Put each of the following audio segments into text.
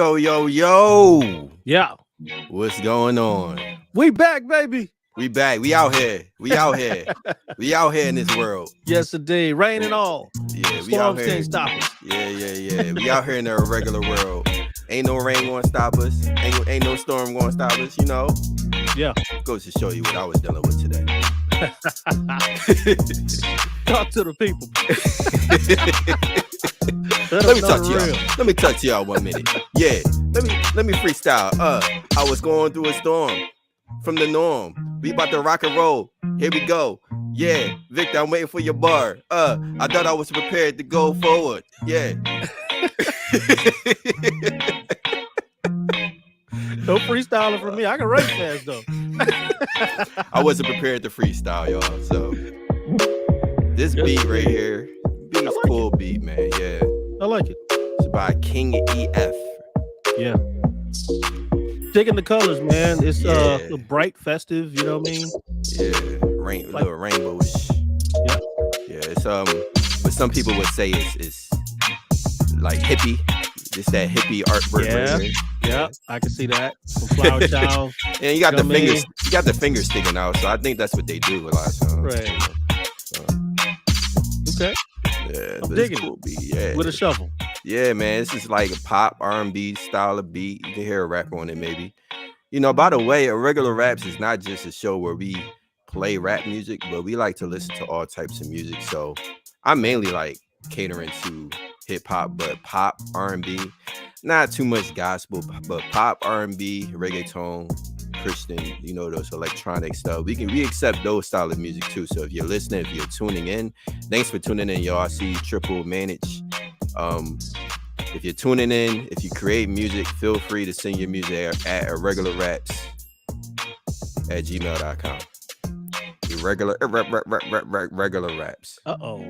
Yo, yo, yo. Yeah. What's going on? We back, baby. We back. We out here. We out here. We out here in this world. Yes, indeed. Rain and all. Yeah, we out Storms here. can't stop us. Yeah. We out here in the irregular world. Ain't no rain gonna stop us. Ain't no storm gonna stop us, you know? Yeah. Goes to show you what I was dealing with today. Talk to the people. Let me talk to y'all. Let me talk to y'all 1 minute. Yeah. Let me freestyle. I was going through a storm from the norm. We about to rock and roll. Here we go. Yeah, Victor, I'm waiting for your bar. I thought I was prepared to go forward. Yeah. No freestyling for me. I can race fast though. I wasn't prepared to freestyle, y'all. So this beat right here, beat's cool beat, man. Yeah. I like it. It's by King EF. Yeah. Digging the colors, man. It's bright, festive, you know what I mean? Yeah. Little rainbowish. Yeah. Yeah, it's but some people would say it's like hippie. It's that hippie artwork right here. Yeah, I can see that. From Flower Child. And you got the fingers, you got the fingers sticking out, so I think that's what they do a lot of times. Right. So, okay. Yeah, I'm digging cool beat. Yeah. With a shuffle. Yeah, man. This is like a pop R&B style of beat. You can hear a rapper on it, maybe. You know, by the way, Irregular Raps is not just a show where we play rap music, but we like to listen to all types of music. So I'm mainly like catering to hip hop, but pop, R&B, not too much gospel, but pop, R&B, reggaeton, Christian, you know, those electronic stuff. We accept those style of music too. So if you're listening, if you're tuning in, thanks for tuning in, y'all. I see Triple Manage. If you're tuning in, if you create music, feel free to send your music at irregularraps@gmail.com. Regular raps. Uh-oh. You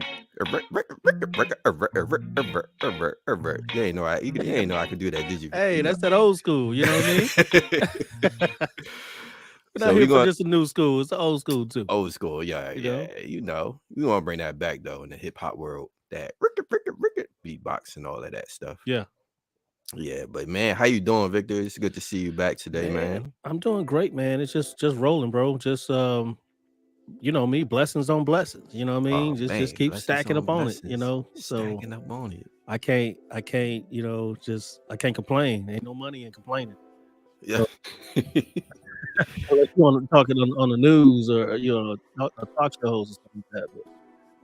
ain't know I could do that, did you? Hey, that's that old school, you know what I mean? We're not here for just a new school. It's the old school too. Old school, yeah. You know. We want to bring that back though in the hip hop world. That beatbox and all of that stuff. Yeah. Yeah, but man, how you doing, Victor? It's good to see you back today, man. I'm doing great, man. It's just rolling, bro. Just you know me, blessings on blessings. You know what I mean? Just keep stacking up on it, you know. Stacking up on it. I can't, you know, I can't complain. Ain't no money in complaining. Yeah. Unless you want to talk it on the news or you know, talk shows or something like that. But,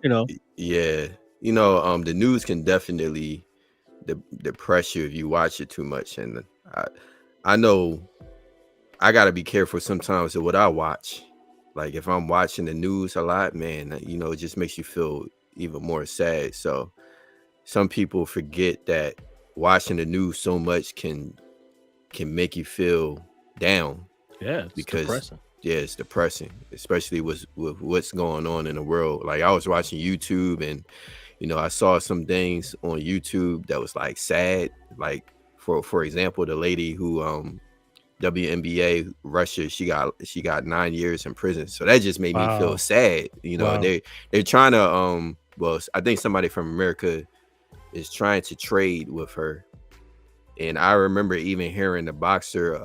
you know. Yeah. You know, the news can definitely depress you if you watch it too much. And I know I gotta be careful sometimes of what I watch. Like if I'm watching the news a lot, man, you know, it just makes you feel even more sad. So some people forget that watching the news so much can make you feel down. Yeah, it's depressing. Yeah, it's depressing, especially with what's going on in the world. Like I was watching YouTube and, you know, I saw some things on YouTube that was like sad. Like for example, the lady who WNBA Russia, she got 9 years in prison. So that just made me feel sad. You know, they're trying to well, I think somebody from America is trying to trade with her. And I remember even hearing the boxer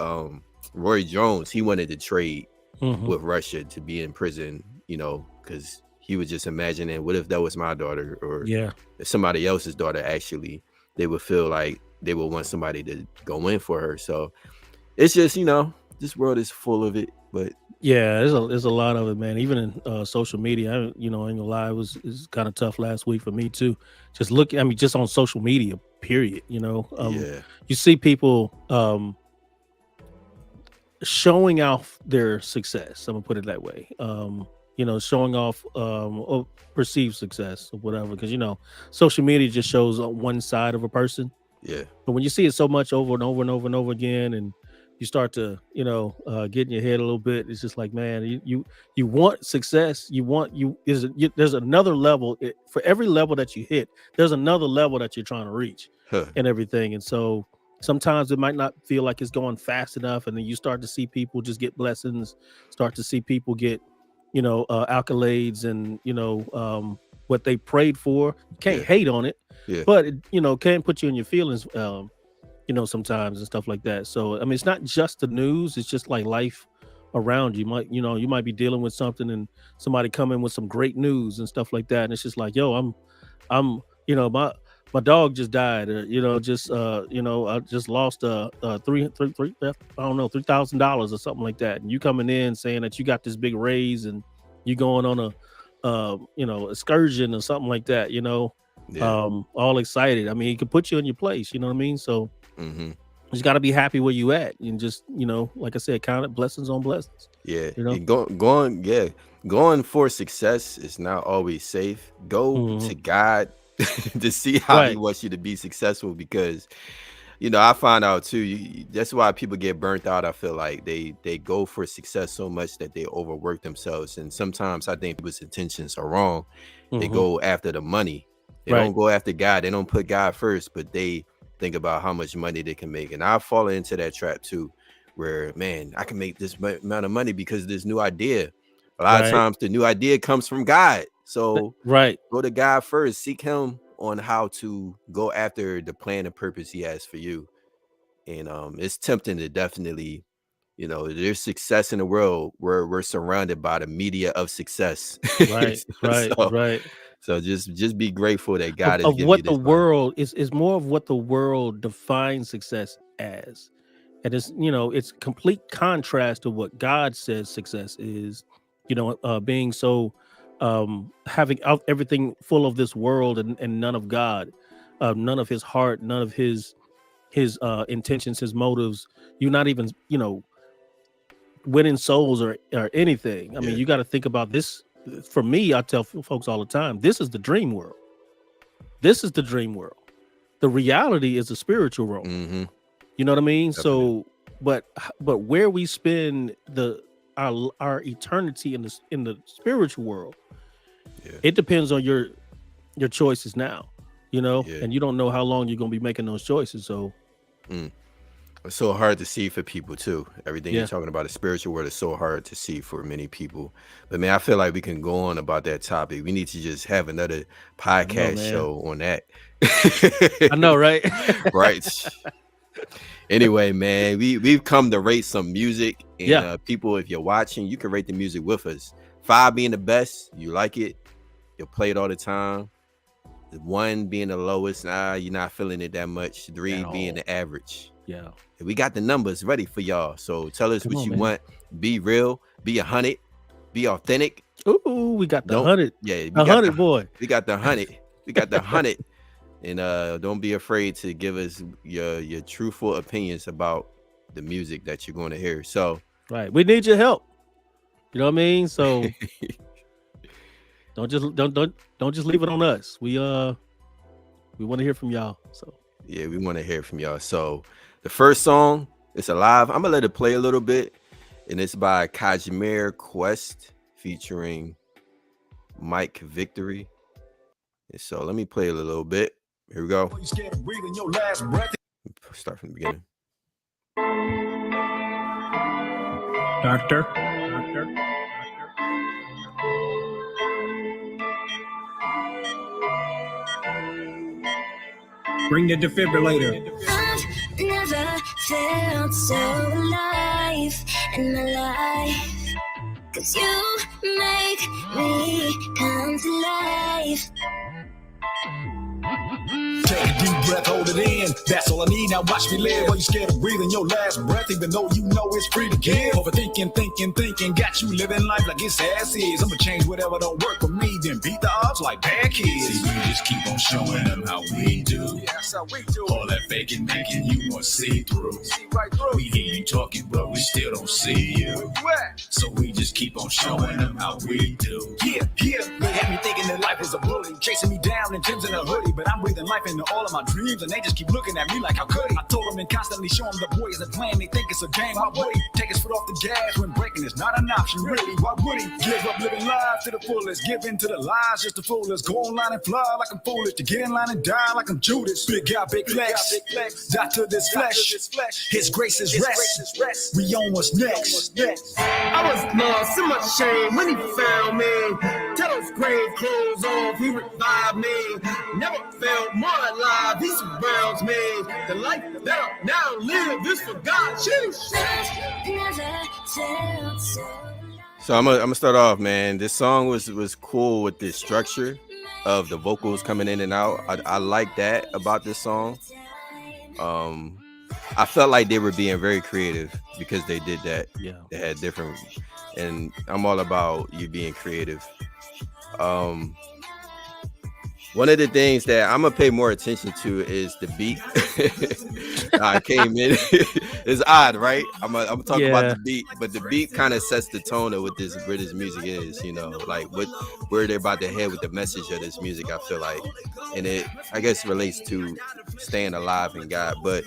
Roy Jones, he wanted to trade with Russia to be in prison, you know, because he was just imagining, what if that was my daughter or if somebody else's daughter, actually, they would feel like they would want somebody to go in for her. So it's just, you know, this world is full of it. But yeah, there's a lot of it, man. Even in social media, you know, ain't gonna lie, it was kind of tough last week for me too. Just just on social media, period. You know, you see people showing off their success. I'm gonna put it that way. You know, showing off or perceived success or whatever, because you know, social media just shows one side of a person. Yeah. But when you see it so much over and over and over and over again, and you start to, you know, get in your head a little bit, it's just like, man, you want success. There's another level. For every level that you hit, there's another level that you're trying to reach and everything. And so sometimes it might not feel like it's going fast enough, and then you start to see people just get blessings, start to see people get, you know, accolades and, you know, what they prayed for. You can't hate on it, but it, you know, can put you in your feelings, you sometimes and stuff like that. So I mean, it's not just the news; it's just like life around you. You might be dealing with something, and somebody come in with some great news and stuff like that, and it's just like, yo, I'm, my dog just died, just I just lost three I don't know, $3,000 or something like that, and you coming in saying that you got this big raise and you going on a excursion or something like that, Yeah. all excited. I mean, he could put you in your place, you know what I mean? So Hmm. you just got to be happy where you at, and just, like I said, count it blessings on blessings, Yeah. you know. Going for success is not always safe. Go Hmm. to God to see how He Right, wants you to be successful, because I find out too. That's why people get burnt out. I feel like they go for success so much that they overwork themselves, and sometimes I think people's intentions are wrong. They hmm, go after the money. They right, don't go after God. They don't put God first, but they think about how much money they can make. And I've fallen into that trap too, where, man, I can make this amount of money because of this new idea. A lot of right, times the new idea comes from God. So right, go to God first. Seek Him on how to go after the plan and purpose He has for you. And it's tempting to definitely, there's success in the world. We're surrounded by the media of success. right, right, so right. so just be grateful that God has Of given you what the this life. world is more of what the world defines success as, and it's complete contrast to what God says success is. Being so, having out everything full of this world, and none of God, none of His heart, none of His intentions, His motives. You're not even winning souls or anything. I mean, Yeah. you got to think about this. For me, I tell folks all the time, this is the dream world. This is the dream world. The reality is a spiritual world. Mm-hmm. You know what I mean? Definitely. So, but where we spend our eternity in the spiritual world, Yeah. it depends on your choices now. Yeah. And you don't know how long you're gonna be making those choices. So, Mm. It's so hard to see for people too. Everything you're yeah, talking about, the spiritual world, is so hard to see for many people. But man, I feel like we can go on about that topic. We need to just have another I know, podcast man. show on that. I know, right? Right. Anyway, man, we've come to rate some music, and Yeah, people, if you're watching, you can rate the music with us. 5 being the best, you like it, you'll play it all the time. 1 being the lowest, you're not feeling it that much. 3 at being all. the average. Yeah. And we got the numbers ready for y'all. So tell us Come what on, you man. want. Be real, be 100, be authentic. Ooh, we got the Don't, 100, yeah, the 100 boy. we got the 100, we got the 100. And don't be afraid to give us your truthful opinions about the music that you're going to hear. So Right. We need your help. You know what I mean? So don't just leave it on us. We want to hear from y'all. So yeah, we want to hear from y'all. So the first song, it's Alive. I'm gonna let it play a little bit, and it's by Kajimir Quest featuring Mike Victory. And so let me play a little bit. Here we go. Start from the beginning. Doctor. Bring the defibrillator. I've never felt so alive in my life. 'Cause you make me come to life. Take a deep breath, hold it in. That's all I need. Now watch me live. Are you scared of breathing your last breath, even though you know it's free to give? Overthinking, thinking, got you living life like it's as is. I'ma change whatever don't work for me, then beat the odds like bad kids. See, we just keep on showing them how we do. Yeah, that's how we do. All that faking, making you want to see through. See right through. We hear you talking, but we still don't see you. So we just keep on showing them how we do. Yeah. They had me thinking that life was a bully, chasing me down in Tim's in a hoodie, but I'm breathing life into all of my dreams, and they just keep looking at me like how could he? I told them and constantly show them the boy isn't playing. They think it's a game. Why would he take his foot off the gas when breaking is not an option? Really, why would he give up living life to the fullest? Give in to the lies just to fool us. Go online and fly like I'm foolish. To get in line and die like I'm Judas. Big guy, big flex. Die to this flesh. His grace is rest. We on what's next. I was lost in my shame when he found me. Tell those grave clothes off, he revived me. Never felt more alive, he surrounds me. The light life now live this for God. Sheesh. Never felt so So I'm gonna start off, man. This song was cool with the structure of the vocals coming in and out. I like that about this song. I felt like they were being very creative because they did that. Yeah. They had different, and I'm all about you being creative. One of the things that I'm gonna pay more attention to is the beat. I came in. It's odd, right? I'm gonna talk about Yeah. the beat, but the beat kind of sets the tone of what this British music is. You know, like where they're about to head with the message of this music. I feel like, and it I guess relates to staying alive in God. But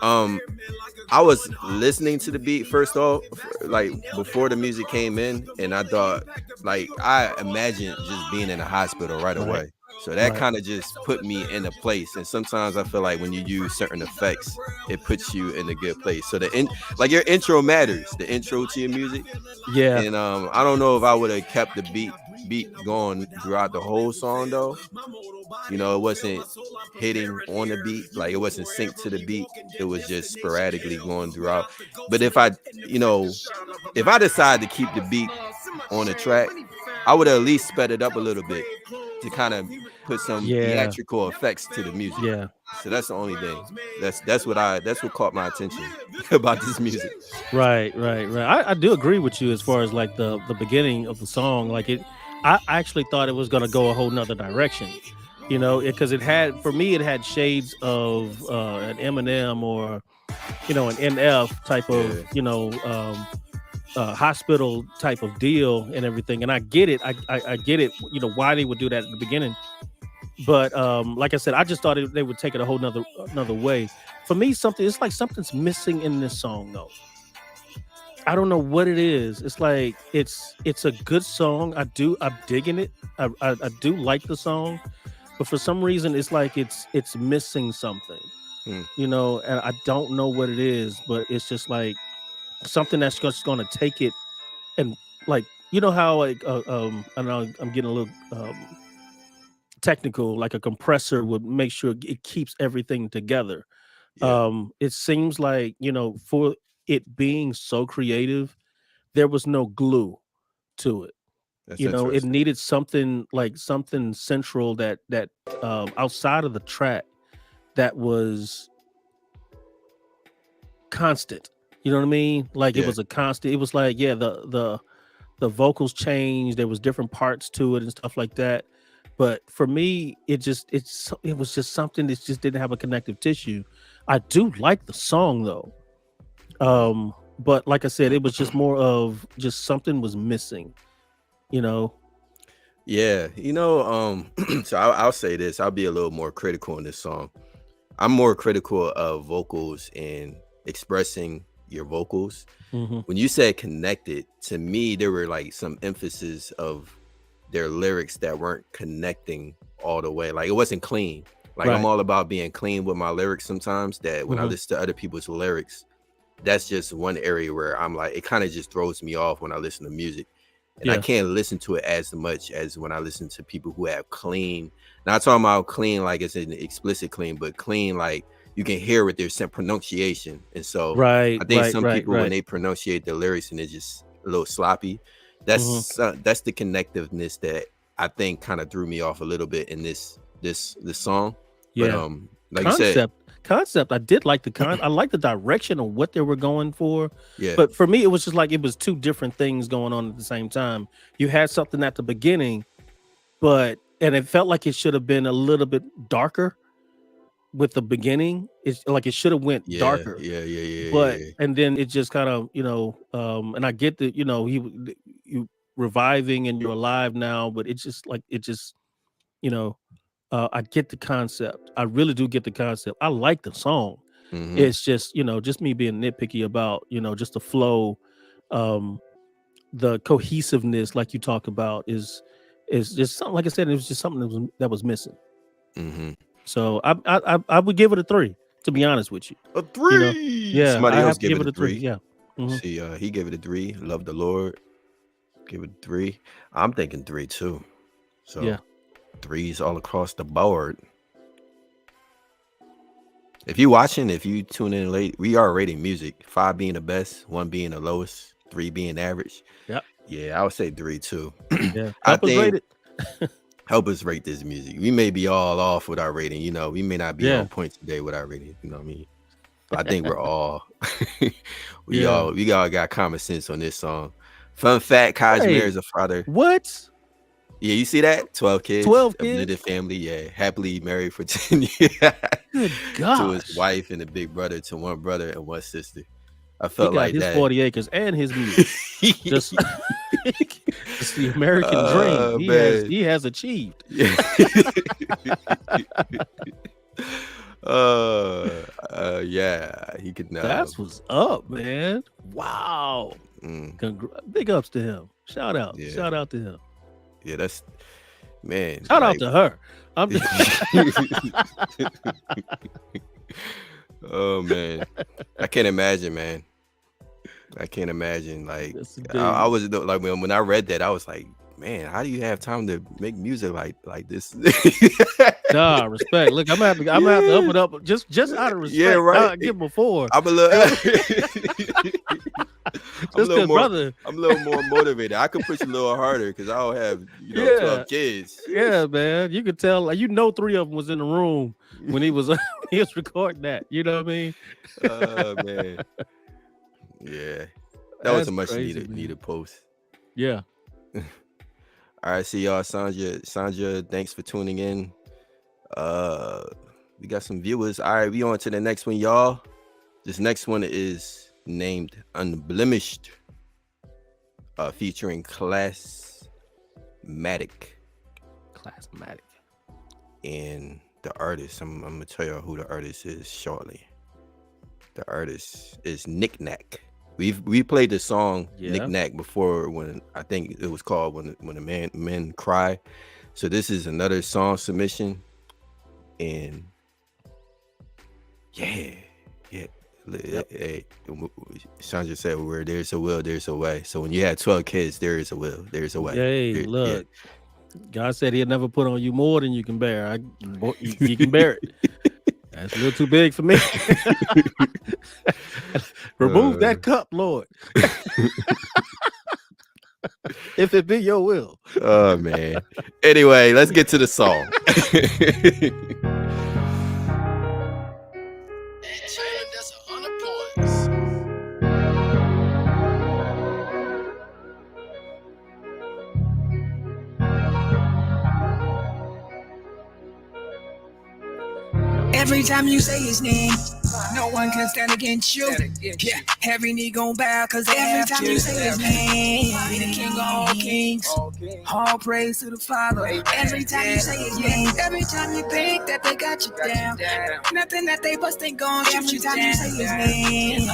I was listening to the beat first off, like before the music came in, and I thought, like, I imagined just being in a hospital right Right. away. So that Right. kind of just put me in a place. And sometimes I feel like when you use certain effects, it puts you in a good place. So like your intro matters, the intro to your music. Yeah. And I don't know if I would have kept the beat going throughout the whole song though. You know, it wasn't hitting on the beat, like it wasn't synced to the beat. It was just sporadically going throughout. But if I decide to keep the beat on the track, I would at least sped it up a little bit to kind of put some Yeah. theatrical effects to the music. Yeah. So that's the only thing. That's what caught my attention about this music. Right. I do agree with you as far as like the beginning of the song. Like I actually thought it was gonna go a whole nother direction. You know, because it had shades of an Eminem or an NF type of hospital type of deal and everything. And I get it. I get it. You know why they would do that at the beginning. But like I said, I just thought they would take it a whole another way. For me, it's like something's missing in this song though. I don't know what it is. It's like it's a good song. I'm digging it. I do like the song, but for some reason it's like it's missing something. And I don't know what it is, but it's just like something that's just going to take it and like how like I know I'm getting a little technical, like a compressor would make sure it keeps everything together. It seems like for it being so creative, there was no glue to it. That's It interesting. needed something central that outside of the track that was constant. You know what I mean? Like it Yeah. was a constant. It was like the vocals changed. There was different parts to it and stuff like that. But for me, it was just something that just didn't have a connective tissue. I do like the song though. But like I said, it was just more of just something was missing. Yeah, so I'll say this. I'll be a little more critical in this song. I'm more critical of vocals and expressing your vocals. Mhm. When you said connected, to me, there were like some emphasis of their lyrics that weren't connecting all the way. Like it wasn't clean. Like I'm Right. all about being clean with my lyrics sometimes, that when I Mhm. listen to other people's lyrics, that's just one area where I'm like, it kind of just throws me off when I listen to music. And I Yeah. can't listen to it as much as when I listen to people who have clean, not talking about clean like it's an explicit clean, but clean like you can hear with their pronunciation. And so Right. I think Right. some Right. people, when Right. they pronunciate the lyrics and it's just a little sloppy, Mhm. that's the connectiveness that I think kind of threw me off a little bit in this song. But Yeah. like you said, Concept. I did like I like the direction of what they were going for. yeah, But for me, it was just like it was two different things going on at the same time. You had something at the beginning, and it felt like it should have been a little bit darker with the beginning. It's like it should have went darker. But yeah. and then it just kind of, and I get that, you reviving and you're alive now, but I get the concept. I really do get the concept. I like the song. Mhm. It's just, just me being nitpicky about, just the flow, the cohesiveness, like you talk about, is just something. Like I said, it was just something that was missing. Mhm. So I would give it a 3, to be honest with you. A 3. Yeah, Somebody I else have to give give it it a a 3. 3. Yeah. Mhm. See, he gave it a 3. Love the Lord. Give it a 3. I'm thinking 3 too. So Yeah. 3s all across the board. If you watching, if you tune in late, we are rating music. 5 being the best, 1 being the lowest, 3 being average. Yep. Yeah, I would say 3 too. Yeah. I Help us rate think it. help us rate this music. We may be all off with our rating. You know, we may not be Yeah. on point today with our rating. You know what I mean? But I think we're all we Yeah. all got common sense on this song. Fun fact: Cosmere Hey, is a father. what? Yeah, you see that? 12 kids, 12 a blended kids? family. Yeah, happily married for 10 years Good to his gosh. wife and a big brother, to 1 brother and 1 sister. I He felt got like his that. 40 acres and his music. Just it's the American dream. Man. He has achieved. Yeah. Yeah, he could now. That's what's up, man. Wow. Big ups to him. Shout out. Yeah. Shout out to him. Yeah, that's man. Shout out to her. I'm Oh man, I can't imagine, man. I can't imagine. Like Yes, I was like when I read that, I was like, man, how do you have time to make music like this? Nah, respect. Look, I'm gonna have to up it up just out of respect. Yeah, right. I get before. I'm a little. Just because, brother. I'm a little more motivated. I could push a little harder because I don't have 12 kids. Yeah, man. You could tell, like, 3 of them was in the room when he was recording that. You know what I mean? Oh man. Yeah. That was a much crazy, needed post. Yeah. All right, see y'all. Sandra, thanks for tuning in. We got some viewers. All right, we on to the next one, y'all. This next one is named Unblemished, featuring Classmatic. And the artist, I'm gonna tell you who the artist is shortly. The artist is Knick Knack. We played the song Knick Knack before, when I think it was called when the men cry. So this is another song submission, and yeah. Hey, Chandra said, "Where there's a will, there's a way." So when you have 12 kids, there is a will, there's a way. Hey, look, God said He'll never put on you more than you can bear. You can bear it. That's a little too big for me. Remove that cup, Lord. If it be your will. Oh man. Anyway, let's get to the song. Every time you say his name, no one can stand against you. Yeah, every knee gon' bow, cause every time you say his name, the king of all kings, all praise to the Father. Every time you say his name, every time you think that they got you down, nothing that they bust ain't gon' shoot you down. Every time you say his name,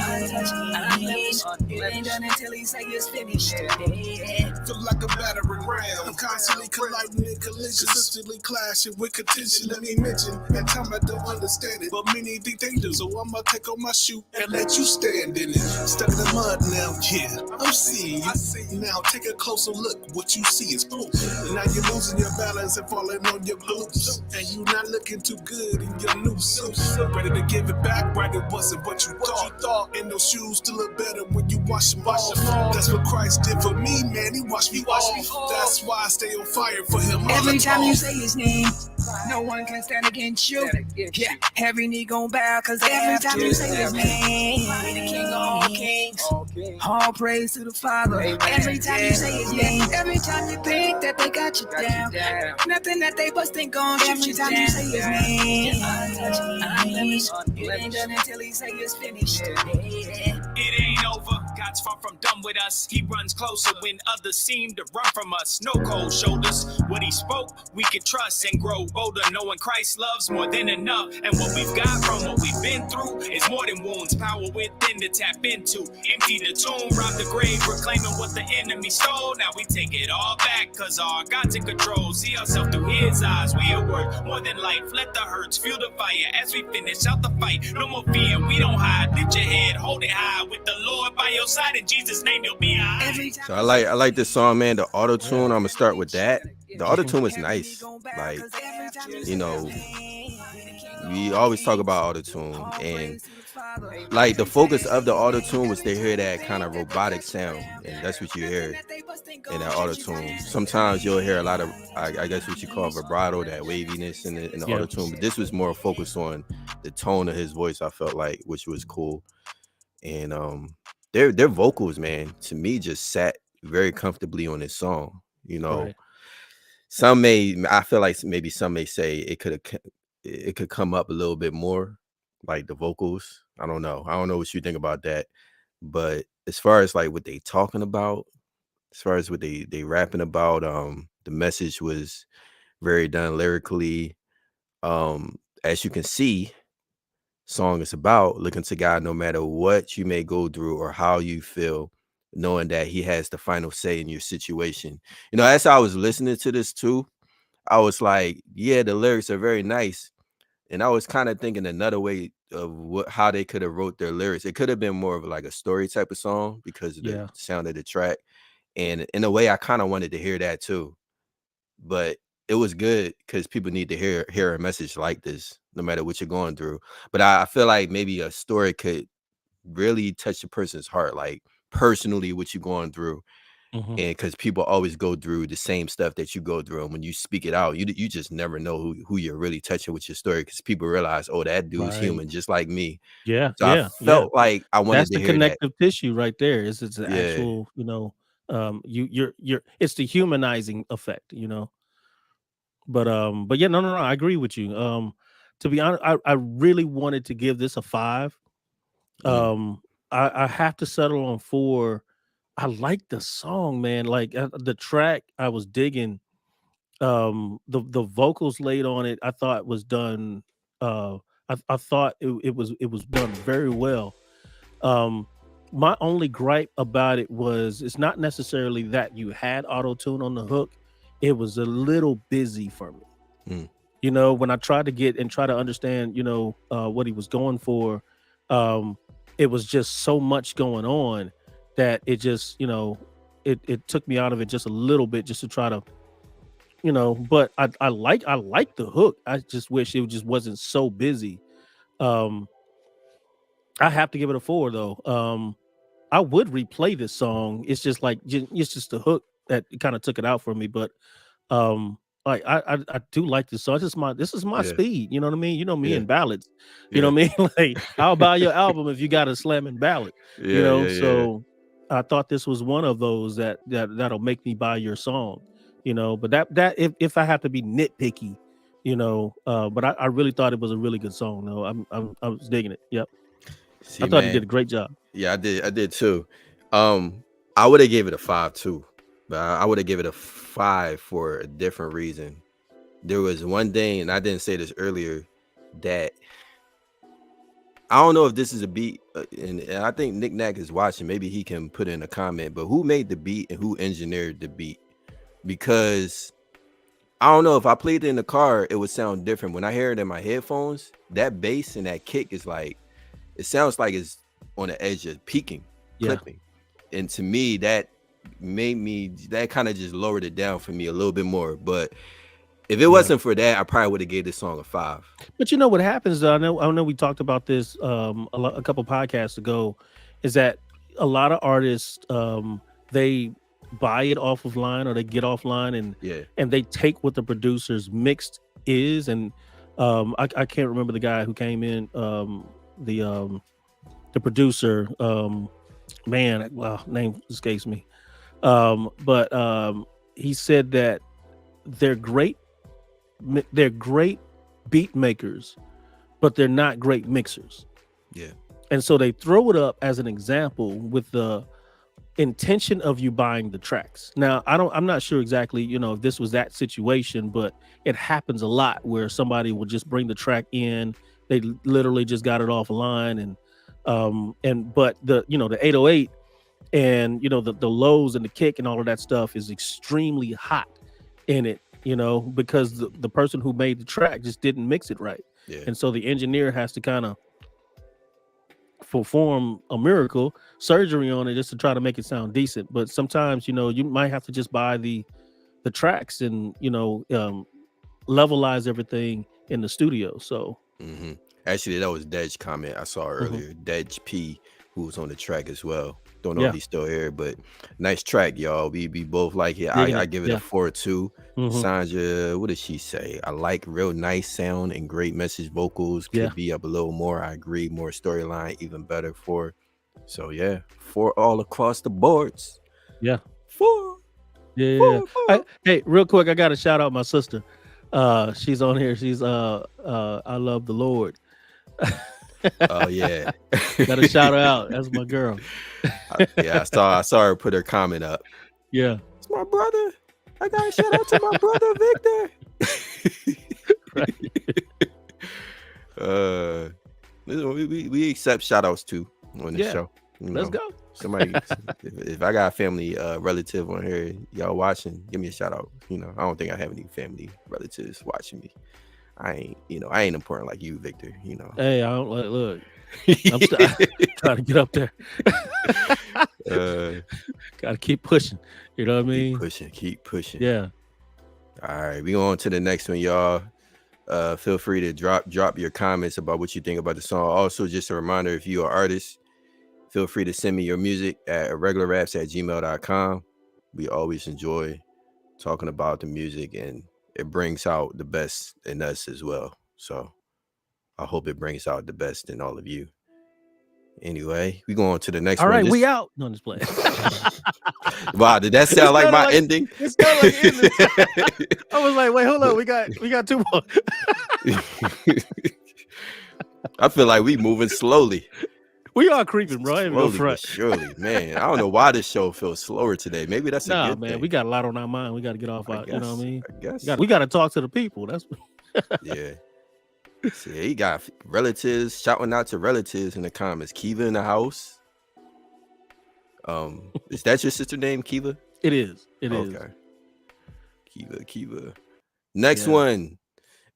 it ain't done until he say it's finished. Feel like a battering ram. I'm constantly colliding in collisions, constantly clashing with contention. Let me mention, at time I don't understand it, but many think they do. So I'ma take off my shoe and let you stand in it. Stuck in the mud now, yeah, I'm seeing you. Now take a closer look, what you see is proof. Now you're losing your balance and falling on your boots. And you not looking too good in your new suit. Ready to give it back, right? It wasn't what you thought. And those shoes still look better when you wash them off. That's what Christ did for me, man. He washed me off. That's why I stay on fire for him. Every time you say his name, no one can stand against you. Yeah, every knee gon' bow, cause every time you say his name, the king of all kings, all praise to the Father. Every time you say his name, every time you think that they got you down, nothing that they bust ain't gon' shoot you down. Every time you say his name, it ain't done until he say it's finished. It ain't over. God's far from done with us. He runs closer when others seem to run from us. No cold shoulders. What he spoke, we can trust and grow bolder, knowing Christ loves more than enough. And what we've got from what we've been through is more than wounds. Power within to tap into. Empty the tomb, rob the grave, reclaiming what the enemy stole. Now we take it all back, cause our God's in control. See ourselves through his eyes. We are worth more than life. Let the hurts fuel the fire as we finish out the fight. No more fear, we don't hide. Lift your head, hold it high. With the Lord by your side, in Jesus' name you'll be alright. So I like this song, man. The auto tune, I'm gonna start with that. The auto tune was nice. Like, you know, we always talk about auto-tune, and like the focus of the auto-tune was to hear that kind of robotic sound, and that's what you hear in that auto-tune. Sometimes you'll hear a lot of, I guess what you call vibrato, that waviness in the Yeah. auto-tune, but this was more focused on the tone of his voice, I felt like, which was cool. And their vocals, man, to me just sat very comfortably on this song. You know, Right. I feel like maybe some may say it could come up a little bit more, like the vocals. I don't know. I don't know what you think about that. But as far as like what they talking about, as far as what they rapping about, the message was very done lyrically. As you can see, song is about looking to God no matter what you may go through or how you feel, knowing that He has the final say in your situation. You know, as I was listening to this too, I was like, yeah, the lyrics are very nice. And I was kind of thinking another way of how they could have wrote their lyrics. It could have been more of like a story type of song because of the Yeah. sound of the track. And in a way, I kind of wanted to hear that too. But it was good because people need to hear a message like this, no matter what you're going through. But I feel like maybe a story could really touch a person's heart, like personally what you're going through. Hmm. And because people always go through the same stuff that you go through, and when you speak it out, you just never know who you're really touching with your story, because people realize, oh, that dude's Right. human just like me. Yeah. So I Yeah. felt like I wanted That's to the hear that. connective tissue right there. Is it's the Yeah, actual, you're it's the humanizing effect, But yeah, no, I agree with you. To be honest, I really wanted to give this a 5. mm, Um, I have to settle on 4. I like the song, man. Like the track I was digging. The vocals laid on it, I thought was done. I thought it was done very well. Um, my only gripe about it was it's not necessarily that you had auto tune on the hook. It was a little busy for me. mm, When I tried to get and try to understand, what he was going for, um, it was just so much going on that it just, it took me out of it just a little bit just to try to, but I like the hook. I just wish it just wasn't so busy. Um, I have to give it a 4 though. I would replay this song. It's just like it's just the hook that kind of took it out for me. But um, like I do like this song. This is my yeah, speed. You know what I mean? You know me yeah, and ballads. You know yeah, what I mean? Like I'll buy your album if you got a slamming ballad. yeah, yeah, yeah. So I thought this was one of those that'll make me buy your song. But that if I have to be nitpicky, but I really thought it was a really good song. No, I was digging it. Yep, I See, thought he did man, a great job. yeah, I did too. I would have gave it a 5 too, but I would have given it a 5 for a different reason. There was one thing, and I didn't say this earlier, that I don't know if this is a beat, and I think Nick Nack is watching. Maybe he can put in a comment. But who made the beat and who engineered the beat? Because I don't know, if I played it in the car, it would sound different. When I hear it in my headphones, that bass and that kick is like, it sounds like it's on the edge of peaking, Yeah. clipping. And to me, that that kind of just lowered it down for me a little bit more. But if it Yeah. wasn't for that, I probably would have gave this song a 5. But you know what happens? I know we talked about this a couple podcasts ago, is that a lot of artists they buy it off of line or they get offline Yeah. and they take what the producer's mixed is and I can't remember the guy who came in the producer man well name escapes me but he said that they're great they're great beat makers, but they're not great mixers. Yeah. And so they throw it up as an example with the intention of you buying the tracks. Now, I'm not sure exactly, if this was that situation, but it happens a lot where somebody will just bring the track in, they literally just got it offline but the 808 and the lows and the kick and all of that stuff is extremely hot in it, because the person who made the track just didn't mix it right. Yeah. And so the engineer has to kind of perform a miracle surgery on it just to try to make it sound decent. But sometimes, you might have to just buy the tracks and, levelize everything in the studio. So Mm-hmm. Actually, that was Dej comment I saw Mm-hmm. earlier. Dej P, who was on the track as well. Don't know Yeah. if he's still here, but nice track, y'all. We both like it. Digging I it. give it Yeah. a 4-2. Mhm. Sandra, what did she say? I like real nice sound and great message vocals. Could Yeah. be up a little more. I agree. More storyline, even better. 4. So yeah, 4 all across the boards. Yeah. 4. Yeah. 4, 4. Hey, real quick, I got to shout out my sister. She's on here. She's I love the Lord. Oh yeah. Got to shout her out. That's my girl. Yeah, I saw her put her comment up. Yeah. It's my brother. I got to shout out to my brother Victor. We accept shout outs too on the show. You Let's know, go. Somebody, if I got a family relative on here, y'all watching, give me a shout out. You know, I don't think I have any family relatives watching me. I ain't important like you, Victor. You know. Hey, I don't look. I'm trying to get up there. Gotta keep pushing. You know what I mean? Keep pushing. Yeah. All right, we on to the next one, y'all. Feel free to drop your comments about what you think about the song. Also, just a reminder, if you're an artist, feel free to send me your music at irregularraps@gmail.com. We always enjoy talking about the music, and it brings out the best in us as well. So I hope it brings out the best in all of you. Anyway, we go on to the next All one. right, we out. No, just playing. Wow, did that sound like my ending? It sounded like ending. I was like, wait, hold on. We got 2 more. I feel like we moving slowly. We are creeping, bro. Slowly but surely, man. I don't know why this show feels slower today. Maybe that's a good man. thing. We got a lot on our mind. We got to get off out. You know what I mean? I guess we got to talk to the people. That's yeah. See, he got relatives shouting out to relatives in the comments. Kiva in the house. Is that your sister name, Kiva? It is. It is. Okay. Kiva. Next one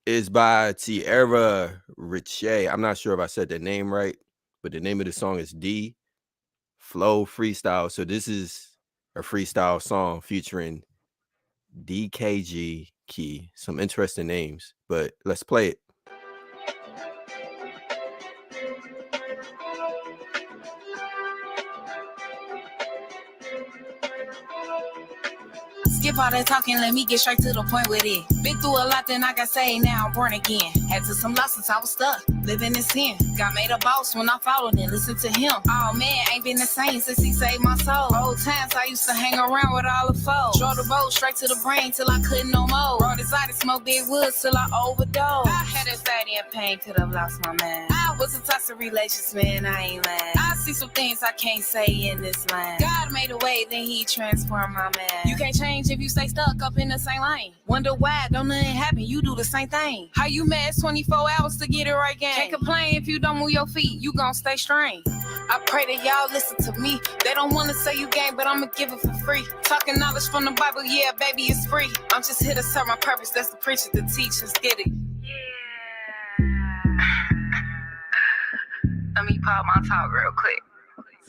is by Tierra Riche. I'm not sure if I said the name right, but the name of the song is D Flow Freestyle. So this is a freestyle song featuring DKG Key. Some interesting names, but let's play it. Skip all that talking, let me get straight to the point with it. Been through a lot, then I got saved, now I'm born again. Had to some losses, I was stuck, living in sin. Got made a boss when I followed and listened to him. Oh man, ain't been the same since he saved my soul. Old times I used to hang around with all the foes. Drove the boat straight to the brain till I couldn't no more. Brought his to smoke big woods till I overdosed. I had anxiety and pain, could have lost my mind. I was in toxic relations, man, I ain't lying. I see some things I can't say in this line. God made a way, then he transformed my man. You can't change if you stay stuck up in the same lane. Wonder why, don't nothing happen, you do the same thing. How you mad 24 hours to get it right, gang? Can't complain if you don't move your feet, you gon' stay strained. I pray that y'all listen to me. They don't wanna say you gang, but I'ma give it for free. Talking knowledge from the Bible, yeah, baby, it's free. I'm just here to serve my purpose, that's the preacher, the teach, let's get it. Let me pop my talk real quick.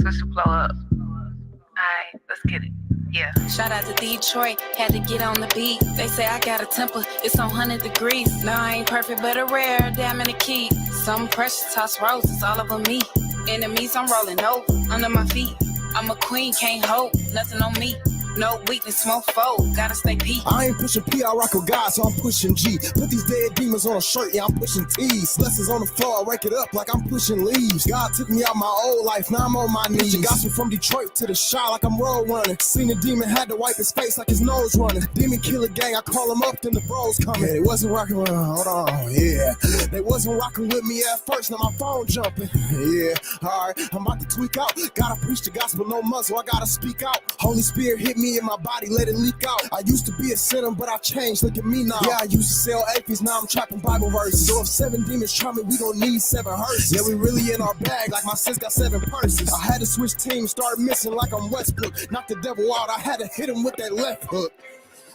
Switch the flow up. Alright, let's get it. Yeah. Shout out to Detroit, had to get on the beat. They say I got a temper, it's on 100 degrees. No, I ain't perfect, but a rare, damn in the key. Some precious toss roses all over me. Enemies, I'm rolling over under my feet. I'm a queen, can't hold nothing on me. No weakness, smoke fold, gotta stay P. I ain't pushing P, I rock with God, so I'm pushing G. Put these dead demons on a shirt, yeah, I'm pushing T's. Blessings on the floor, I wake it up like I'm pushing leaves. God took me out my old life, now I'm on my knees. You got me from Detroit to the shot like I'm road running. Seen a demon, had to wipe his face like his nose running. Demon killer gang, I call him up, then the bros coming. Yeah, they wasn't rocking with, hold on, yeah. They wasn't rocking with me at first, now my phone jumping. Yeah, alright, I'm about to tweak out. Gotta preach the gospel, no muzzle, I gotta speak out. Holy Spirit hit me in my body, let it leak out. I used to be a sinner, but I changed, look at me now. Yeah, I used to sell aphids, now I'm trapping Bible verses. So if 7 demons try me, we don't need 7 hearses. Yeah, we really in our bag, like my sis got 7 purses. I had to switch teams, start missing like I'm Westbrook. Knock the devil out, I had to hit him with that left hook.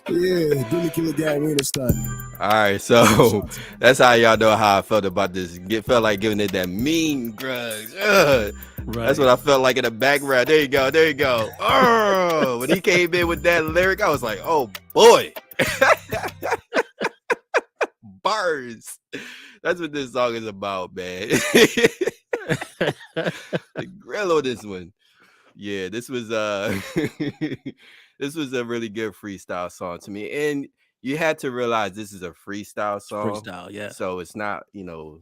Yeah, Demon Killer Gang, we in the stunt. All right, so that's how y'all know how I felt about this. Felt like giving it that mean grudge. Right. That's what I felt like in the background. There you go. Oh, when he came in with that lyric, I was like, oh boy. Bars. That's what this song is about, man. The grill on this one. Yeah, this was this was a really good freestyle song to me. And you had to realize this is a freestyle song. Freestyle, yeah. So it's not,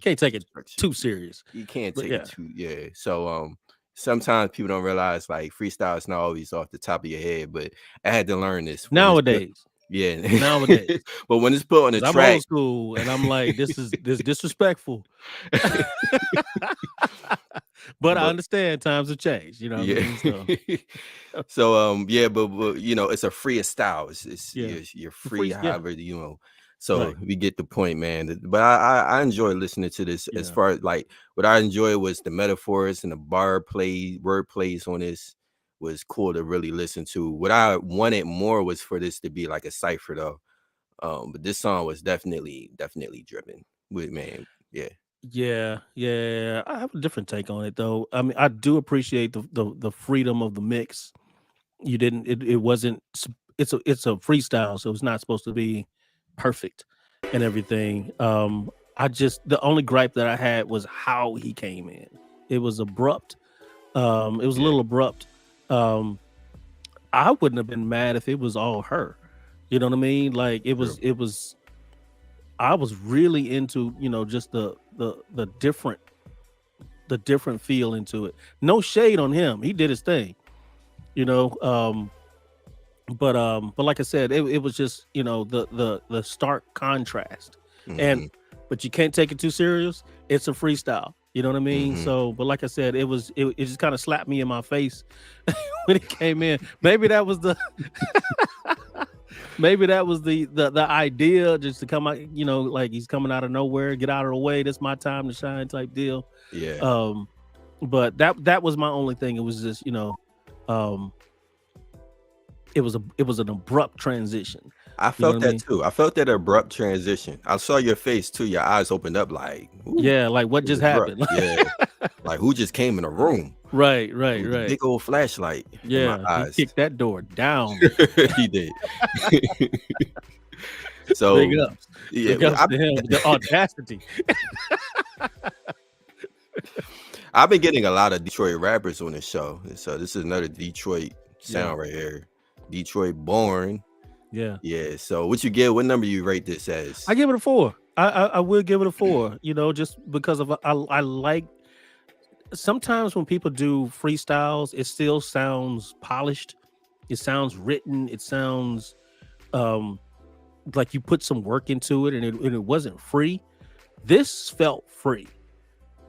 Can't take it structured. too serious. You can't But take yeah. it too, yeah. So sometimes people don't realize like freestyle is not always off the top of your head, but I had to learn this when it's put- Nowadays. yeah. Nowadays. But when it's put on a 'Cause I'm track, old school and I'm like, this disrespectful. But I But- understand times have changed, you know what I mean? So, So yeah, but it's a freestyle. It's Yeah. you're free, yeah. however, So Right. we get the point, man. But I enjoy listening to this. As Yeah. far as like what I enjoy was the metaphors and the word plays on this was cool to really listen to. What I wanted more was for this to be like a cipher though. But this song was definitely driven with, man. Yeah. Yeah. I have a different take on it though. I mean, I do appreciate the freedom of the mix. You didn't it wasn't it's a freestyle, so it's not supposed to be perfect and everything. The only gripe that I had was how he came in. It was abrupt. It was a little abrupt. I wouldn't have been mad if it was all her. You know what I mean? Like it was I was really into, just the different feel into it. No shade on him. He did his thing. But like I said, it was just, the stark contrast. Mhm. But you can't take it too serious. It's a freestyle. You know what I mean? Mhm. So, but like I said, it just kind of slapped me in my face when it came in. Maybe that was the the idea, just to come out, like he's coming out of nowhere, get out of the way. This my time to shine type deal. Yeah. But that was my only thing. It was just, it was an abrupt transition. I You know felt what I that mean? too. I felt that abrupt transition. I saw your face too. Your eyes opened up like, ooh, Yeah, like what it just was abrupt. happened? Yeah. Like who just came in the room Right. with a big old flashlight in my Yeah, he eyes. kicked that door down. He did. So Big ups. yeah, Big ups to him. The audacity. I've been getting a lot of Detroit rappers on this show. So this is another Detroit sound right here. Detroit born. Yeah. Yeah. So what you get? What number you rate this as? I give it a 4. I will give it a 4, just because of I like sometimes when people do freestyles, it still sounds polished. It sounds written. It sounds like you put some work into it and it wasn't free. This felt free.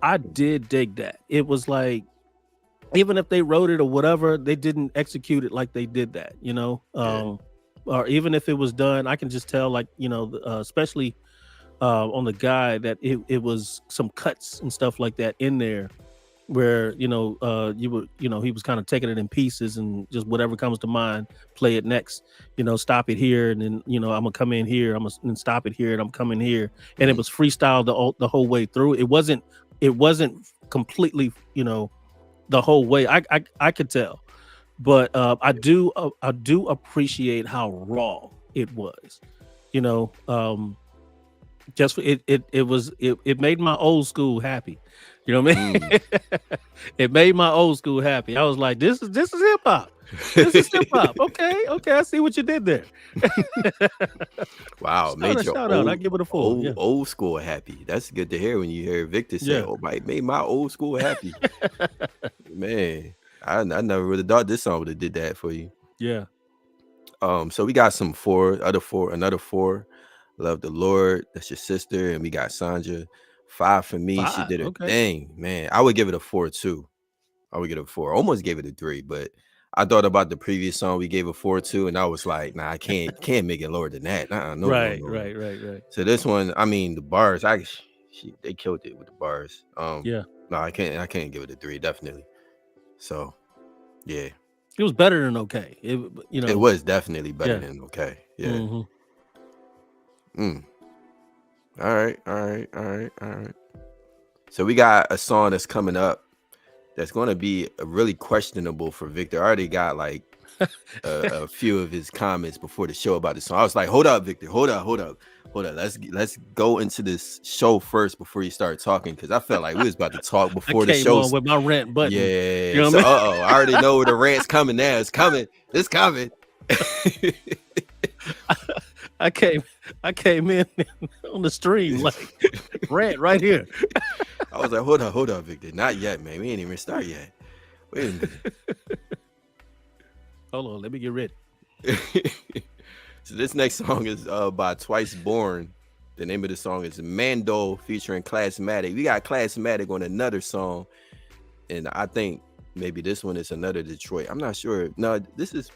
I did dig that. It was like, even if they wrote it or whatever, they didn't execute it like they did that, or even if it was done, I can just tell, like, especially on the guy, that it was some cuts and stuff like that in there where, he was kind of taking it in pieces and just whatever comes to mind, play it next, stop it here. And then, I'm gonna come in here, I'm gonna stop it here, and I'm coming here. And it was freestyle the whole way through. It wasn't completely, the whole way. I could tell, but I do appreciate how raw it was. Just it made my old school happy. You know what I mean? It made my old school happy. I was like, this is hip hop. This is hip hop. Okay, I see what you did there. Wow, made your shout out. I give it a 4. old school happy. That's good to hear when you hear Victor say, Yeah. "Oh, made my old school happy." Man, I never would have thought this song would have did that for you. Yeah. So we got another 4. Love the Lord. That's your sister, and we got Sandra. 5 for me. She 5, did her okay. thing, man. I would give it a 4 too. I would give it a 4. Almost gave it a 3, but I thought about the previous song we gave a 4 to, and I was like, nah, I can't make it lower than that. No. Right. So this one, I mean, the bars, they killed it with the bars. Yeah. No, I can't give it a 3, definitely. So, yeah, It was better than okay. it was definitely better Yeah. than okay. Yeah. Mhm. All right. So we got a song that's coming up that's going to be really questionable for Victor. I already got like a few of his comments before the show about the song. I was like, hold up, Victor, hold up. Let's go into this show first before you start talking, because I felt like we was about to talk I before the came show. on with my rant button. Yeah. You know So what I mean? I already know where the rant's coming now. It's coming. I came in on the stream like rant right here. I was like, hold up, Victor. Not yet, man. We ain't even start yet. Wait a minute. Hold on, let me get ready. So this next song is by Twice Born. The name of the song is Mando featuring Classmatic. We got Classmatic on another song, and I think maybe this one is another Detroit. I'm not sure. No, this is.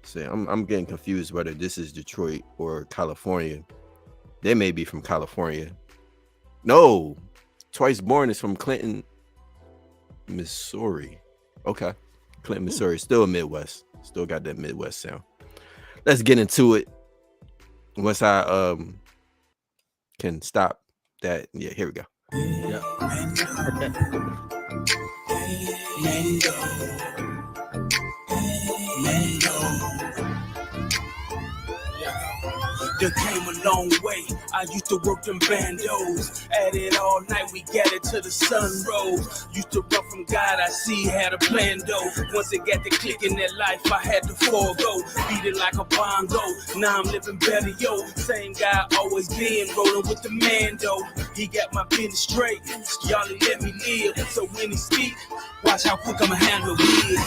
See, I'm getting confused whether this is Detroit or California. They may be from California. No, Twice Born is from Clinton, Missouri. Okay, Clinton, Missouri. Still Midwest. Still got that Midwest sound. Let's get into it. Once I can stop that. Yeah, here we go. They came a long way. I used to work them bandos. At it all night, we gathered till the sun rose. Used to run from God, I see had a plan though. Once it got the click in that life, I had to forego. Beat it like a bongo. Now I'm living better, yo. Same guy always been rolling with the Mando. He got my business straight. Y'all he let me live. So when he speak, watch how quick I'ma handle it.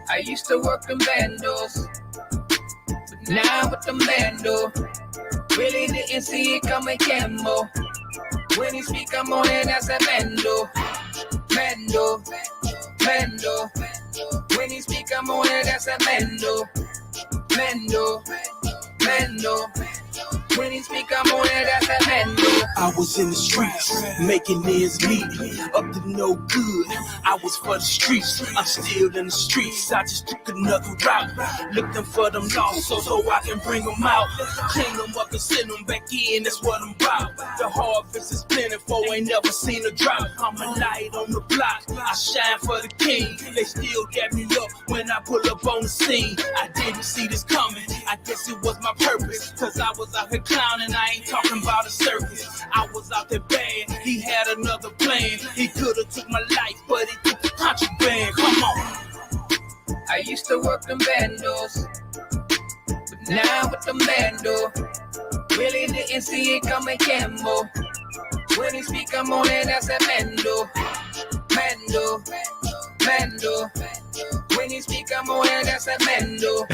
I used to work them bandos, but now with the Mando, really didn't see it coming camo. When he speak, I'm on it, that's a Mando. When he speak, I'm on it, that's a Mando. When he speak, I'm on it, that's a Mando. I was in the streets, making ends meet, up to no good. I was for the streets, I'm still in the streets. I just took another route, looking for them lost so I can bring them out. Clean them up and send them back in, that's what I'm about. The harvest is plentiful, ain't never seen a drought. I'm a light on the block, I shine for the king. They still get me up when I pull up on the scene. I didn't see this coming, I guess it was my purpose. Cause I was out here clowning, I ain't talking about a circus. I was out there bad, he had another plan. He could've took my life, but he took the contraband. Come on. I used to work them bandos, but now with the Mando, really didn't see it coming camo. When he speak, I'm on it, that's a Mando. When he speak, I'm on it, that's a Mando.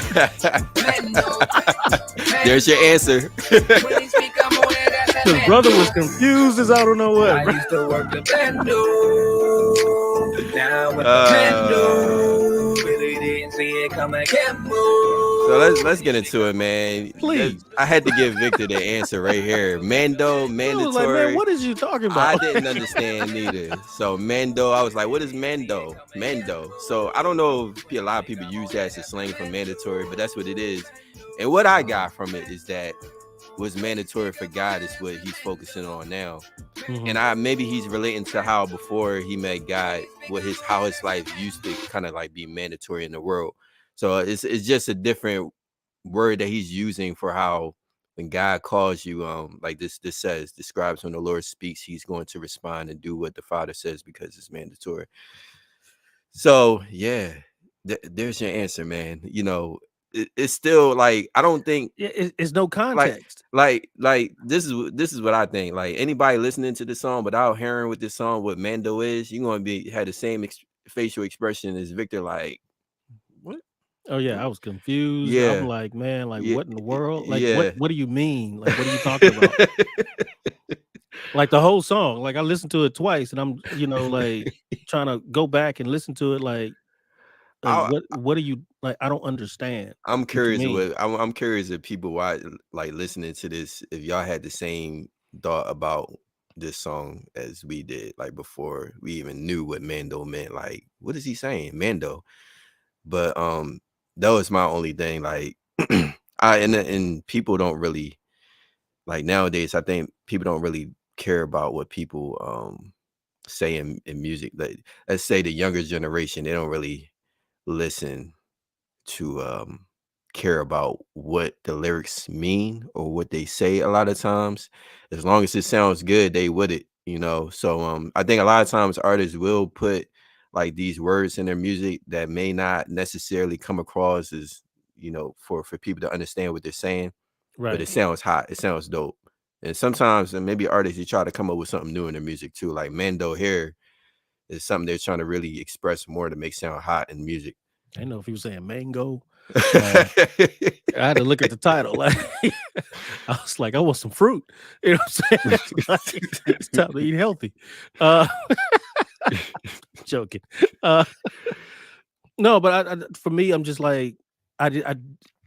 There's your answer. When he speak, I'm on it, that's a The Mando. brother was confused as I don't know what. I used to work the Mando, now with the Mando, really didn't see it coming camo. So let's get into it, man. Please. I had to give Victor the answer right here. Mando, I was mandatory. like, man, what is you talking about? I didn't understand neither. So Mando, I was like, what is Mando? Mando. So I don't know if a lot of people use that as a slang for mandatory, but that's what it is. And what I got from it is that what's mandatory for God is what he's focusing on now. Mhm. And maybe he's relating to how before he met God, how his life used to kind of like be mandatory in the world. So it's just a different word that he's using for how when God calls you, like this describes when the Lord speaks, he's going to respond and do what the Father says because it's mandatory. So yeah, there's your answer, man. You know, it's still like I don't think It's no context. like this is what I think. Like anybody listening to this song without hearing what this song, what Mando is, you're gonna have the same facial expression as Victor. Like what? Oh yeah, I was confused. Yeah. I'm like, man, like Yeah, what in the world? Like yeah. what do you mean? Like what are you talking about? Like the whole song. Like I listened to it twice and I'm, like trying to go back and listen to it like I- what are you like? I don't understand. I'm you curious mean. I'm curious if people why like listening to this, if y'all had the same thought about this song as we did, like before we even knew what Mando meant. Like, what is he saying? Mando. But that was my only thing. Like and people don't really like nowadays, I think people don't really care about what people say in music. Like let's say the younger generation, they don't really listen to care about what the lyrics mean or what they say a lot of times. As long as it sounds good, they with it, you know. So I think a lot of times artists will put like these words in their music that may not necessarily come across as, you know, for people to understand what they're saying, but it Right. sounds hot, it sounds dope. And sometimes and maybe artists, you try to come up with something new in their music too. Like Mando here is something they're trying to really express more to make sound hot in music. I didn't know if he was saying mango. I had to look at the title. Like, I was like, I want some fruit. You know what I'm saying? Like, it's time to eat healthy. Joking. No, but I for me, I'm just like, I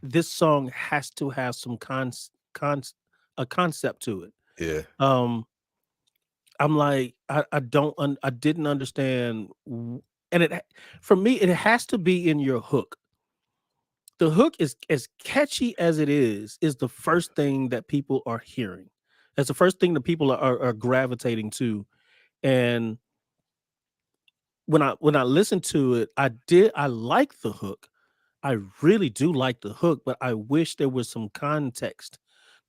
this song has to have some a concept to it. Yeah. I'm like, I didn't understand, and for me, it has to be in your hook. The hook is as catchy as it is the first thing that people are hearing. That's the first thing that people are gravitating to. And when I listened to it, I like the hook. I really do like the hook, but I wish there was some context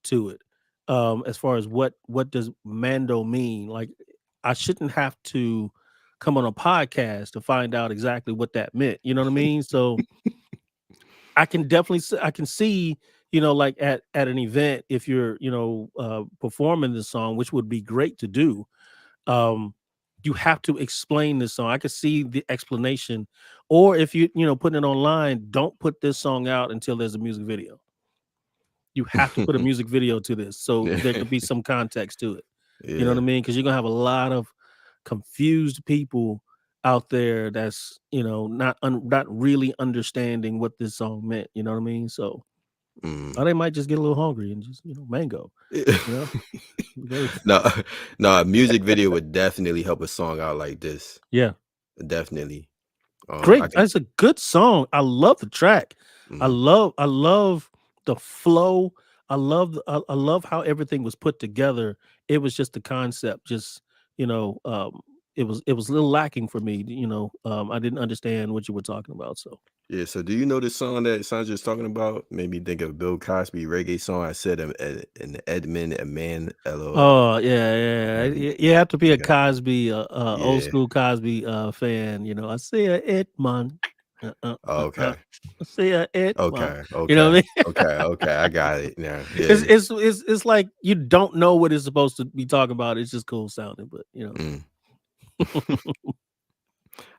to it. As far as what does Mando mean? Like, I shouldn't have to come on a podcast to find out exactly what that meant. You know what I mean? So I can definitely I can see, you know, like at an event, if you're, you know, performing this song, which would be great to do, you have to explain this song. I could see the explanation. Or if you know, putting it online, don't put this song out until there's a music video. You have to put a music video to this, so there could be some context to it. You know what I Yeah. mean? Because you're gonna have a lot of confused people out there that's, you know, not really understanding what this song meant. You know what I mean? So, Mm. or they might just get a little hungry and just, you know, mango. You know? No, no, a music video would definitely help a song out like this. Yeah. Definitely. Great. I can. That's a good song. I love the track. I Mhm. love the flow. I love how everything was put together. It was just the concept, just, you know, it was a little lacking for me, you know. I didn't understand what you were talking about. So Yeah. So, do you know this song that Sandra's talking about? Made me think of Bill Cosby reggae song. I said an Edmund, a man, oh yeah. You have to be a yeah, Cosby, old yeah. school Cosby fan, you know. I see a Edmund. Oh, okay. I see a Edmund. Okay. You know Okay. what I mean? Okay. Okay. I got it now. It's Yeah. it's it's it's like you don't know what it's supposed to be talking about. It's just cool sounding, but you know. Mm.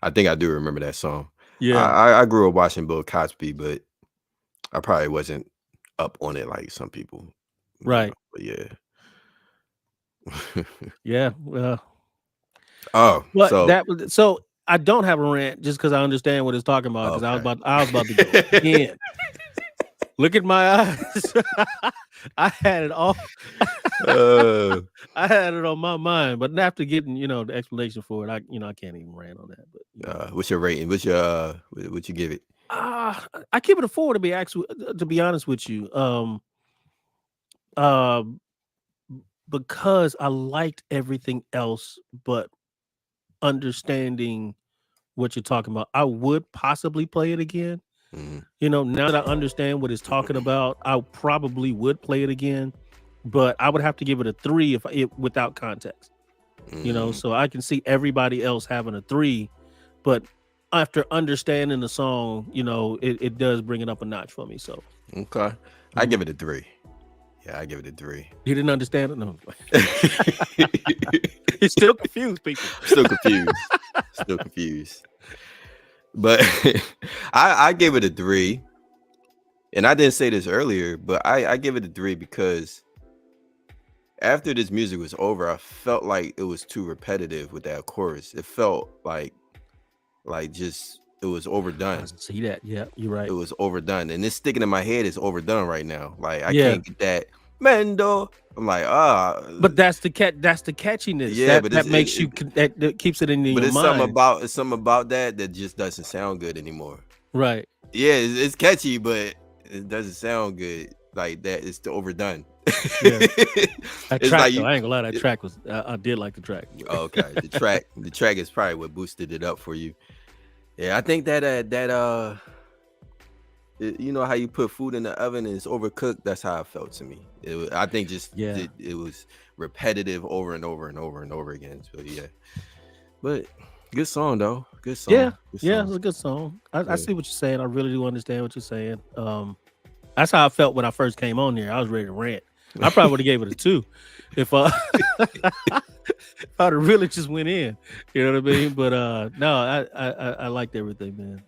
I think I do remember that song. Yeah, I grew up watching Bill Cosby, but I probably wasn't up on it like some people, you know. right. But yeah. Yeah. Oh, But so that was so I don't have a rant just because I understand what it's talking about, because okay. I was about to go in. Look at my eyes. I had it all. Uh, I had it on my mind, but after getting, you know, the explanation for it, I can't even rant on that. But you know. what's your rating? What's your what you give it? I give it a 4 to be honest with you. Um, because I liked everything else, but understanding what you're talking about, I would possibly play it again. Mhm. You know, now that I understand what it's talking about, I probably would play it again, but I would have to give it a 3 without context. You know, Mm, so I can see everybody else having a 3, but after understanding the song, you know, it does bring it up a notch for me. So okay. I give it a 3. Yeah, I give it a 3. you didn't understand it? No. He's still confused, people. Still confused. Still confused. But I gave it a 3. And I didn't say this earlier, but I give it a 3 because after this music was over, I felt like it was too repetitive with that chorus. It felt like just it was I overdone. see that. Yeah, you're right. It was overdone. And it's sticking in my head, it's overdone right now. Like I Yeah. can't get that Mendo. I'm like, But that's the catchiness. yeah, but That makes you that keeps it in but your it's mind. something about that just doesn't sound good anymore. Right. Yeah, it's catchy, but it doesn't sound good like that. It's too overdone. Yeah. That It's track like though, you I ain't gonna lie, that track was I did like the track. okay. The track is probably what boosted it up for you. Yeah, I think that you know how you put food in the oven and it's overcooked. That's how it felt to me. I think just Yeah. it was repetitive over and over and over and over again. So yeah, but good song though. Good Yeah. song. Good Yeah, song. it's a good song. I Yeah. see what you're saying. I really do understand what you're saying. That's how I felt when I first came on here. I was ready to rant. I probably would have gave it a 2 if if I'd have really just went in. You know what I mean? But no, I liked everything, man.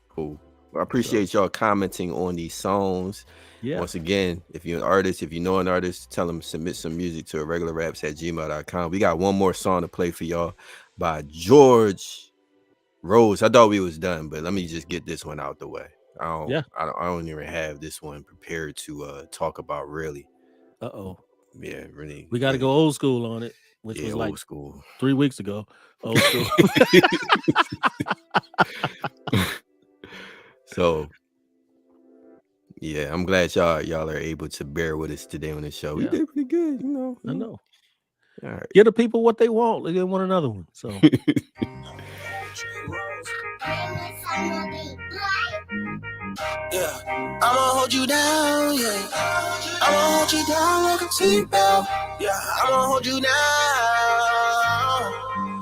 Cool. Well, I appreciate y'all commenting on these songs. Yeah. Once again, if you're an artist, if you know an artist, tell them submit some music to irregularraps@gmail.com. We got one more song to play for y'all by George Rose. I thought we was done, but let me just get this one out the way. Yeah. I don't even have this one prepared to talk about really. Uh-oh. Yeah, really. We got to really, go old school on it, which yeah, was like old school. 3 weeks ago. Old school. So yeah, I'm glad y'all are able to bear with us today on the show. We Yeah. did pretty good, you know. I know. All right. Give the people what they want. They want another one. So Yeah, I'ma hold you down, yeah. I'ma hold you down like a seatbelt. Yeah, I'ma hold you down.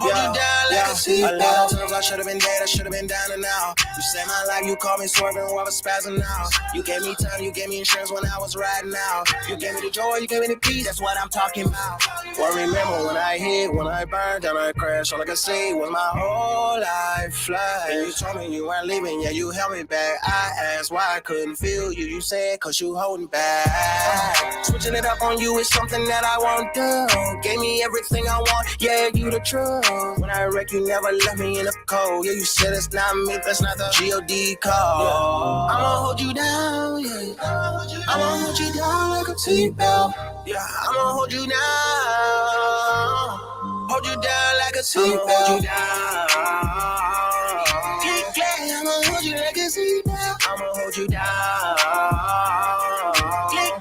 Hold you down like a seatbelt. A lot of times I should've been dead, I should've been down and out. You saved my life, you called me swerving while I was spazzing out. You gave me time, you gave me insurance when I was riding out. You gave me the joy, you gave me the peace, that's what I'm talking about. Well, remember when I hit, when I burned, and I crashed, all I could see was my whole life fly. And you told me you weren't leaving, yeah, you held me back. I asked why I couldn't feel you, you said cause you holding back. Switching it up on you is something that I won't do. Gave me everything I want, yeah, you the truth. When I wreck, you never left me in the cold. Yeah, you said it's not me, that's not the G-O-D code. Yeah. I'ma hold you down, yeah. I'ma hold you down like a seatbelt. Yeah, I'ma hold you down. Hold you down like a seatbelt. Hold you down. Yeah, I'ma hold you like a seatbelt. I'ma hold you down.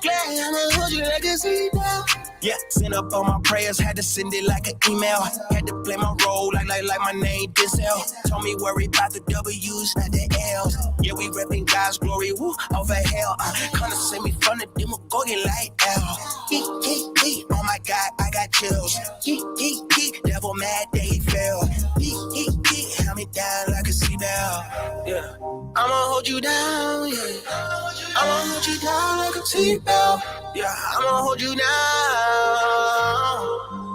Yeah, I'ma hold you like a seatbelt. Yeah, send up all my prayers, had to send it like an email. Had to play my role like my name Denzel. Told me worry about the W's, not the L's. Yeah, we repping God's glory, woo, over hell. Kinda send me from the Demogorgon like L. Oh my God, I got chills. Devil mad, they fell. Held me down like a seatbelt. Yeah, I'ma hold you down, yeah. I'ma hold you down like a seatbelt. Yeah, I'ma hold you down.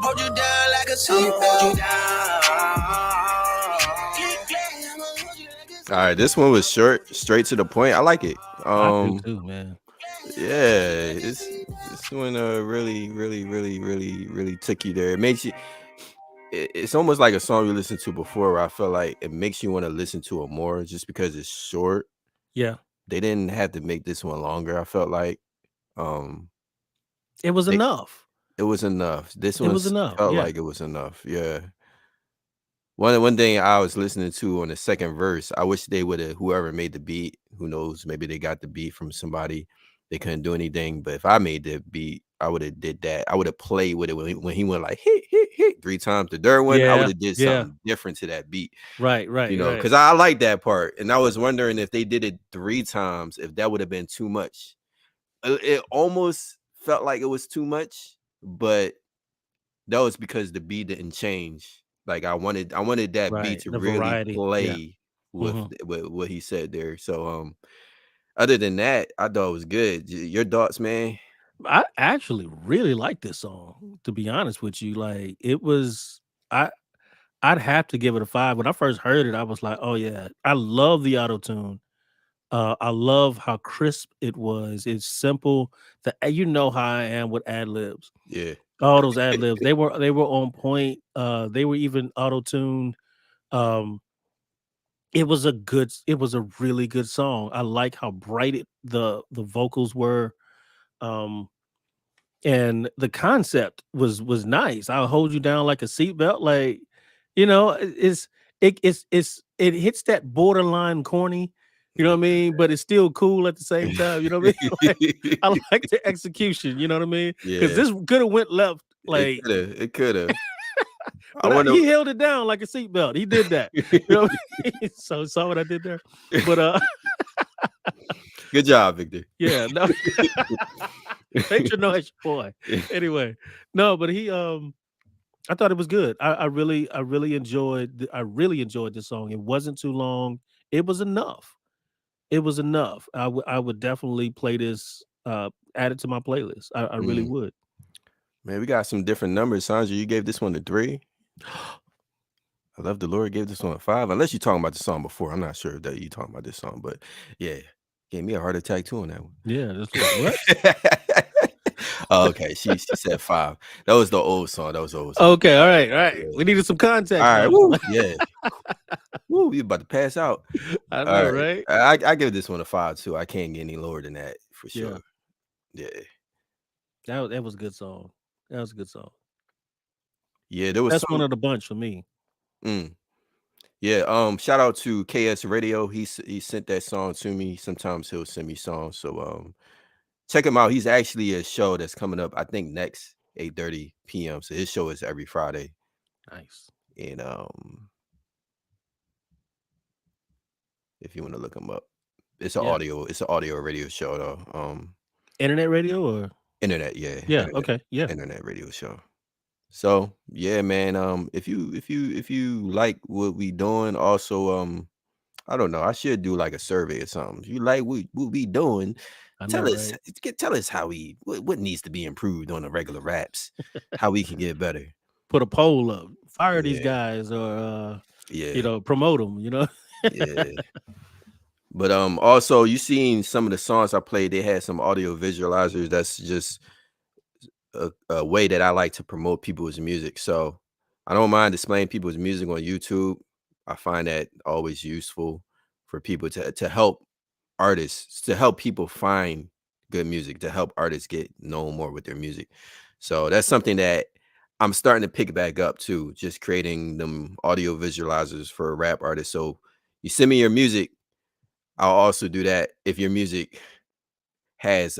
Hold you down like a seatbelt. All right, this one was short, straight to the point. I like it. I do too, man. Yeah, this one really took you there. It makes you. It's almost like a song you listened to before, where I feel like it makes you want to listen to it more, just because it's short. Yeah, They didn't have to make this one longer. I felt like, it was enough. it was enough. This It one was enough. felt Yeah. like it was enough. Yeah. One thing I was listening to on the second verse, I wish they would have, whoever made the beat, who knows, maybe they got the beat from somebody, they couldn't do anything. But if I made the beat, I would have did that. I would have played with it when he went like hit 3 times. The third one, I would have did something different to that beat. Right. You know, because I like that part. And I was wondering if they did it 3 times, if that would have been too much. It almost felt like it was too much, but that was because the beat didn't change. Like I wanted that beat to the really variety. play with Mhm. with what he said there. So other than that, I thought it was good. Your thoughts, man? I actually really like this song, to be honest with you. Like it was, I'd have to give it a 5. When I first heard it, I was like, oh yeah, I love the auto tune. I love how crisp it was. It's simple. You know how I am with ad libs. Yeah. All those ad libs, they were on point. They were even auto tuned. It was a really good song. I like how bright the vocals were. And the concept was nice. I'll hold you down like a seatbelt. Like, you know, it hits that borderline corny, you know what I mean? But it's still cool at the same time. You know what I mean? Like, I like the execution, you know what I mean? Because Yeah. this could have went left. Like It could have. I But wonder. he held it down like a seatbelt. He did that. You know? So saw what I did there. But Good job, Victor. yeah, no. Make sure no it's your boy. Anyway, no, but he I thought it was good. I really enjoyed this song. It wasn't too long. It was enough. It was enough. I would definitely play this, add it to my playlist. I really would. Man, we got some different numbers. Sandra, you gave this one a 3. I Love the Lord gave this one a 5. Unless you're talking about the song before. I'm not sure that you're talking about this song, but yeah. Gave me a heart attack too on that one. Yeah, that's what. Oh, okay. She said 5. That was the old song. That was the old song. Okay, all right. Yeah. We needed some context. All right. now. Woo, yeah. Woo, we about to pass out. I All know, right. right? I give this one a 5 too. I can't get any lower than that for Yeah. sure. Yeah. That was a good song. That was a good song. Yeah, there was That's some. one of the bunch for me. Yeah, shout out to KS Radio. He sent that song to me. Sometimes he'll send me songs. So check him out. He's actually a show that's coming up, I think next 8:30 p.m. So his show is every Friday. Nice. And if you want to look him up, it's an audio radio show though. Internet radio or Internet, yeah. yeah, Internet, okay. Yeah. internet radio show. So yeah, man. If you like what we doing, also I don't know. I should do like a survey or something. If you like what we doing, I know, tell us. right? Tell us how what needs to be improved on the regular raps, how we can get better. Put a poll up. Fire these Yeah. guys or Yeah, promote them, yeah. But also you seen some of the songs I played. They had some audio visualizers. That's just a way that I like to promote people's music. So I don't mind displaying people's music on YouTube. I find that always useful for people to help artists, to help people find good music, to help artists get known more with their music. So that's something that I'm starting to pick back up too, just creating them audio visualizers for rap artists. So you send me your music, I'll also do that if your music has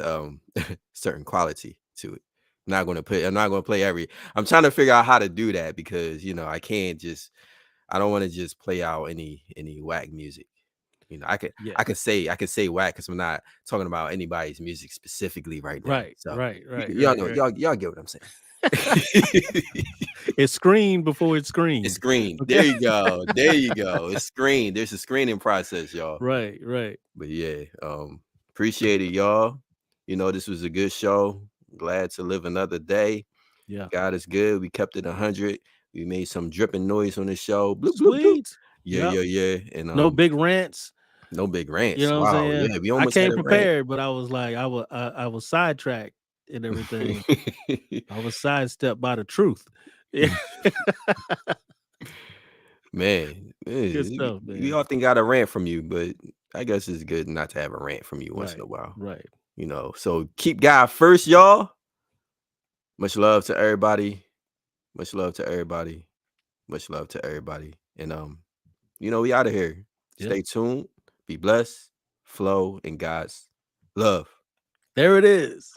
certain quality to it. I'm not gonna play every. I'm trying to figure out how to do that because I can't just. I don't want to just play out any whack music. I can say whack because I'm not talking about anybody's music specifically right now. Right, So right. y'all know, y'all get what I'm saying. It's screened before it's screened. It's screened. Okay. There you go. There you go. It's screened. There's a screening process, y'all. Right. But yeah, appreciate it, y'all. This was a good show. Glad to live another day. Yeah. God is good. We kept it 100. We made some dripping noise on the show. Bloop, bloop, bloop. Sweet. Yeah, Yep. yeah. And No big rants. no big rants. You know what I'm Wow. saying? Yeah, we I almost came had a rant. prepared, but I was like, I was sidetracked and everything. I was sidestepped by the truth. Yeah. Man, Good stuff, we man. often got a rant from you, but I guess it's good not to have a rant from you once in a while. Right. So keep God first, y'all. Much love to everybody. Much love to everybody. Much love to everybody. And we out of here. Yeah. Stay tuned. Be blessed. Flow in God's love. There it is.